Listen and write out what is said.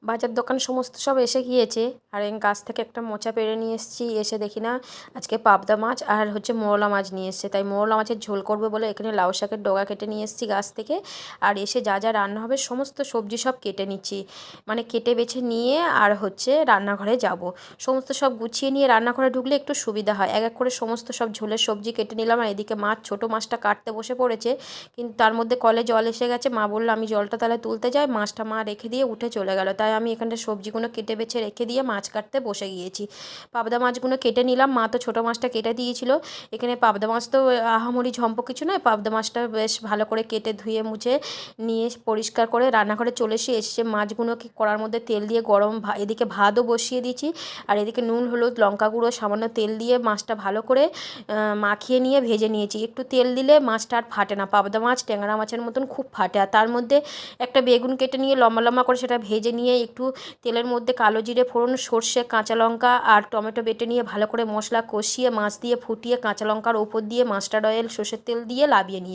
বাজার দোকান সমস্ত সব এসে গিয়েছে। আর এই গাছ থেকে একটা মোচা পেড়ে নিয়ে এসেছি, এসে দেখি না আজকে পাবদা মাছ আর হচ্ছে মৌরলা মাছ নিয়ে এসছে। তাই মৌরলা মাছের ঝোল করবে বলে এখানে লাউ শাকের ডগা কেটে নিয়ে এসেছি গাছ থেকে। আর এসে যা যা রান্না হবে সমস্ত সবজি সব কেটে নিচ্ছি, মানে কেটে বেছে নিয়ে আর হচ্ছে রান্নাঘরে যাব। সমস্ত সব গুছিয়ে নিয়ে রান্নাঘরে ঢুকলে একটু সুবিধা হয়, এক এক করে সমস্ত সব ঝোলের সবজি কেটে নিলাম। আর এদিকে মাছ, ছোটো মাছটা কাটতে বসে পড়েছে, কিন্তু তার মধ্যে কলে জল এসে গেছে। মা বললো আমি জলটা তাহলে তুলতে যাই, মাছটা মা রেখে দিয়ে উঠে চলে গেল। তাই আমি এখানটা সবজিগুলো কেটে বেছে রেখে দিয়ে মাছ কাটতে বসে গিয়েছি। পাবদা মাছগুলো কেটে নিলাম, মা তো ছোটো মাছটা কেটে দিয়েছিল। এখানে পাবদা মাছ তো আহামরি ঝম্প কিছু নয়, পাবদা মাছটা বেশ ভালো করে কেটে ধুয়ে মুছে নিয়ে পরিষ্কার করে রান্নাঘরে চলে এসে মাছগুলোকে কড়ার মধ্যে তেল দিয়ে গরম এদিকে ভাতও বসিয়ে দিয়েছি। আর এদিকে নুন, হলুদ, লঙ্কা গুঁড়ো, সামান্য তেল দিয়ে মাছটা ভালো করে মাখিয়ে নিয়ে ভেজে নিয়েছি। একটু তেল দিলে মাছটা আর ফাটে না, পাবদা মাছ ট্যাংরা মাছের মতন খুব ফাটে। আর তার মধ্যে একটা বেগুন কেটে নিয়ে লম্বা লম্বা করে সেটা ভেজে নিয়ে একটু তেলের মধ্যে কালো জিরে ফোড়ন, সর্ষে, কাঁচা লঙ্কা আর টমেটো বেটে নিয়ে ভালো করে মশলা কষিয়ে মাছ দিয়ে ফুটিয়ে কাঁচা লঙ্কার ওপর দিয়ে মাস্টার্ড অয়েল, সর্ষের তেল দিয়ে লাবিয়ে নিয়েছি।